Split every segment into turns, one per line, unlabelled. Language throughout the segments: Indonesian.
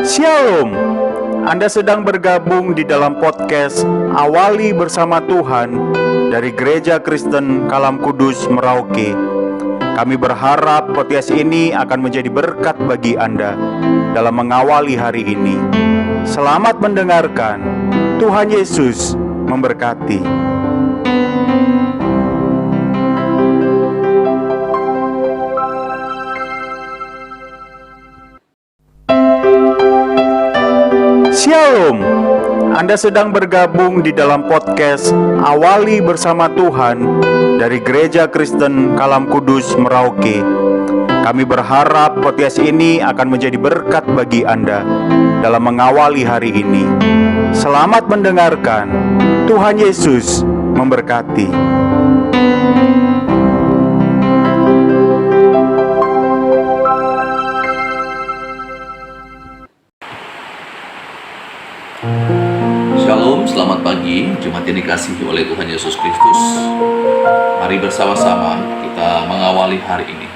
Shalom, Anda sedang bergabung di dalam podcast Awali Bersama Tuhan dari Gereja Kristen Kalam Kudus Merauke. Kami berharap podcast ini akan menjadi berkat bagi Anda dalam mengawali hari ini. Selamat mendengarkan, Tuhan Yesus memberkati. Shalom, Anda sedang bergabung di dalam podcast Awali Bersama Tuhan dari Gereja Kristen Kalam Kudus Merauke. Kami berharap podcast ini akan menjadi berkat bagi Anda dalam mengawali hari ini. Selamat mendengarkan, Tuhan Yesus memberkati.
Shalom, selamat pagi, jemaat yang dikasihi oleh Tuhan Yesus Kristus. Mari bersama-sama kita mengawali hari ini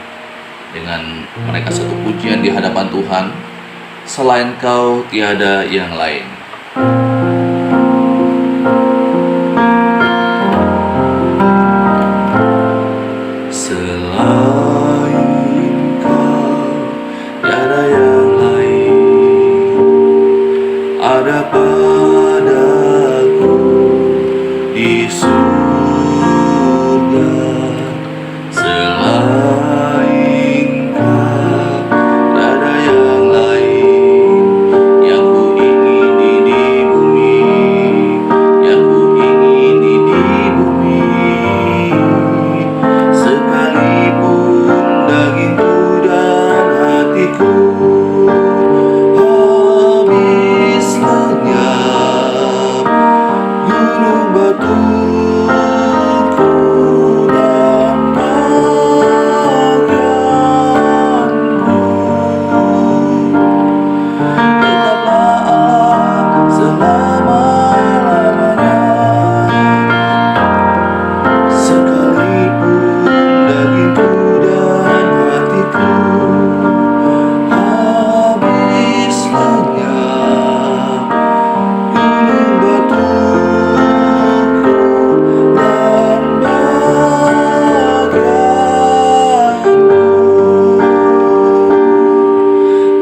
dengan menaikkan satu pujian di hadapan Tuhan. Selain Kau tiada yang lain. Selain Kau tiada yang lain. Ada padaku di surga. Selain Kau tiada yang lain. Yang ku ingini di bumi, yang ku ingini di bumi. Sekalipun dagingku dan hatiku habis lenyap, gunung batuku dampakkanku. Tetaplah Allah selama-lamanya. Sekalipun dagingku dan hatiku habis lenyap, gunung batuku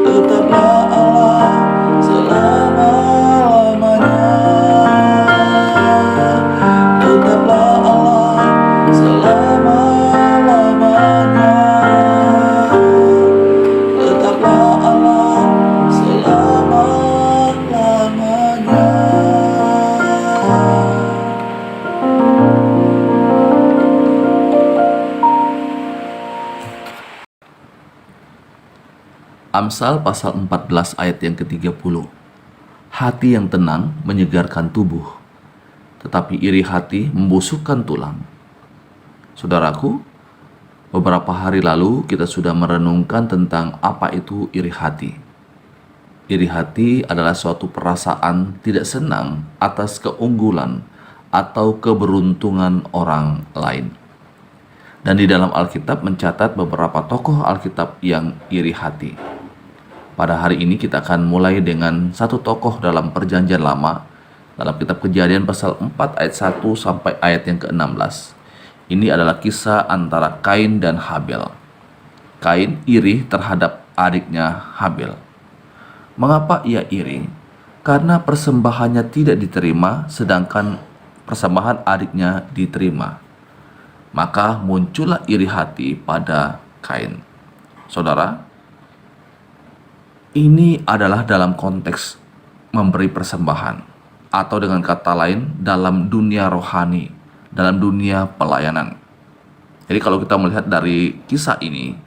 dampakkanku. Tetaplah Allah selama-lamanya. Tetaplah Allah selama-lamanya. Tetaplah Allah selama-lamanya. Amsal pasal 14 ayat yang ke-30. Hati yang tenang menyegarkan tubuh, tetapi iri hati membusukkan tulang. Saudaraku, beberapa hari lalu kita sudah merenungkan tentang apa itu iri hati. Iri hati adalah suatu perasaan tidak senang atas keunggulan atau keberuntungan orang lain. Dan di dalam Alkitab mencatat beberapa tokoh Alkitab yang iri hati. Pada hari ini kita akan mulai dengan satu tokoh dalam Perjanjian Lama dalam kitab Kejadian pasal 4 ayat 1 sampai ayat yang ke-16. Ini adalah kisah antara Kain dan Habel. Kain iri terhadap adiknya Habel. Mengapa ia iri? Karena persembahannya tidak diterima sedangkan persembahan adiknya diterima. Maka muncullah iri hati pada Kain. Saudara, ini adalah dalam konteks memberi persembahan, atau dengan kata lain dalam dunia rohani, dalam dunia pelayanan. Jadi kalau kita melihat dari kisah ini,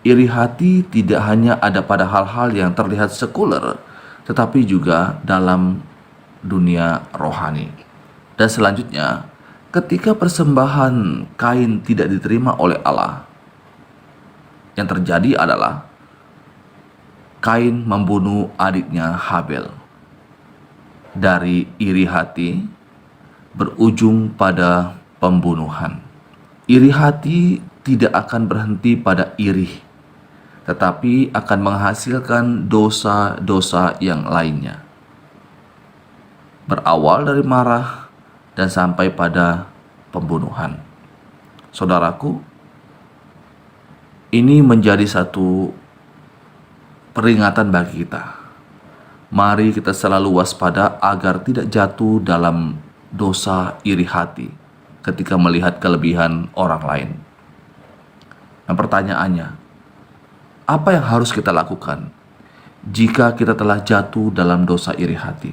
iri hati tidak hanya ada pada hal-hal yang terlihat sekuler, tetapi juga dalam dunia rohani. Dan selanjutnya, ketika persembahan Kain tidak diterima oleh Allah, yang terjadi adalah Kain membunuh adiknya Habel. Dari iri hati berujung pada pembunuhan. Iri hati tidak akan berhenti pada iri, tetapi akan menghasilkan dosa-dosa yang lainnya. Berawal dari marah dan sampai pada pembunuhan. Saudaraku, ini menjadi satu peringatan bagi kita. Mari kita selalu waspada agar tidak jatuh dalam dosa iri hati ketika melihat kelebihan orang lain. Nah, pertanyaannya, apa yang harus kita lakukan jika kita telah jatuh dalam dosa iri hati?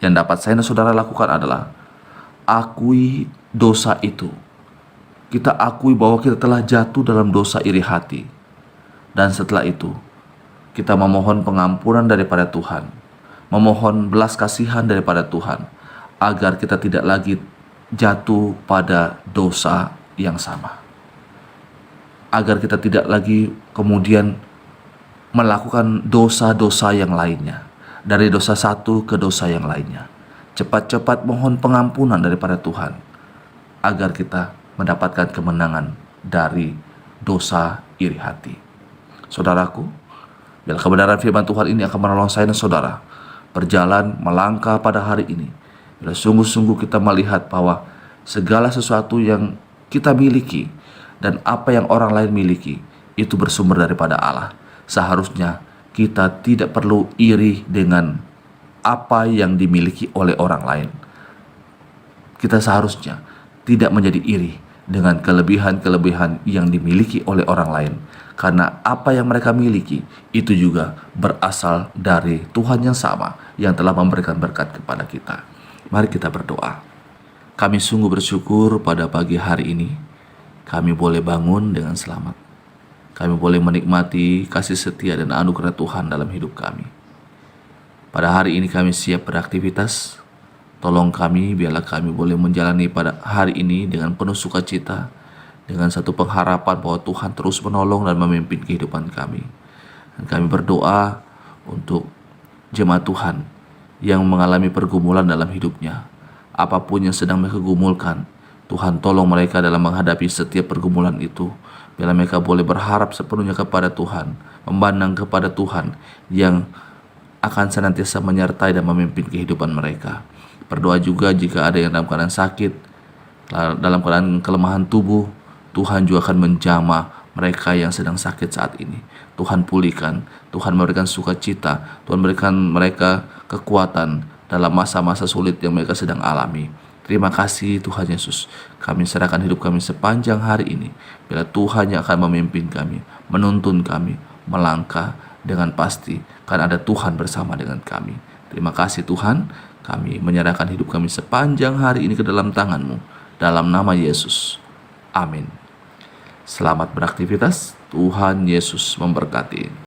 Yang dapat saya dan saudara lakukan adalah akui dosa itu. Kita akui bahwa kita telah jatuh dalam dosa iri hati. Dan setelah itu, kita memohon pengampunan daripada Tuhan, memohon belas kasihan daripada Tuhan, agar kita tidak lagi jatuh pada dosa yang sama. Agar kita tidak lagi kemudian melakukan dosa-dosa yang lainnya, dari dosa satu ke dosa yang lainnya. Cepat-cepat mohon pengampunan daripada Tuhan, agar kita mendapatkan kemenangan dari dosa iri hati. Saudaraku, bila kebenaran firman Tuhan ini akan menolong saya dan saudara berjalan melangkah pada hari ini, bila sungguh-sungguh kita melihat bahwa segala sesuatu yang kita miliki dan apa yang orang lain miliki itu bersumber daripada Allah. Seharusnya kita tidak perlu iri dengan apa yang dimiliki oleh orang lain. Kita seharusnya tidak menjadi iri dengan kelebihan-kelebihan yang dimiliki oleh orang lain, karena apa yang mereka miliki itu juga berasal dari Tuhan yang sama yang telah memberikan berkat kepada kita. Mari kita berdoa. Kami sungguh bersyukur pada pagi hari ini kami boleh bangun dengan selamat. Kami boleh menikmati kasih setia dan anugerah Tuhan dalam hidup kami. Pada hari ini kami siap beraktivitas. Tolong kami, biarlah kami boleh menjalani pada hari ini dengan penuh sukacita, dengan satu pengharapan bahwa Tuhan terus menolong dan memimpin kehidupan kami. Dan kami berdoa untuk jemaat Tuhan yang mengalami pergumulan dalam hidupnya. Apapun yang sedang mereka gumulkan, Tuhan tolong mereka dalam menghadapi setiap pergumulan itu. Bila mereka boleh berharap sepenuhnya kepada Tuhan, memandang kepada Tuhan yang akan senantiasa menyertai dan memimpin kehidupan mereka. Berdoa juga jika ada yang dalam keadaan sakit, dalam keadaan kelemahan tubuh, Tuhan juga akan menjamah mereka yang sedang sakit saat ini. Tuhan pulihkan, Tuhan memberikan sukacita, Tuhan berikan mereka kekuatan dalam masa-masa sulit yang mereka sedang alami. Terima kasih Tuhan Yesus. Kami serahkan hidup kami sepanjang hari ini. Bila Tuhan yang akan memimpin kami, menuntun kami, melangkah dengan pasti, karena ada Tuhan bersama dengan kami. Terima kasih Tuhan. Kami menyerahkan hidup kami sepanjang hari ini ke dalam tangan-Mu. Dalam nama Yesus. Amin. Selamat beraktivitas. Tuhan Yesus memberkati.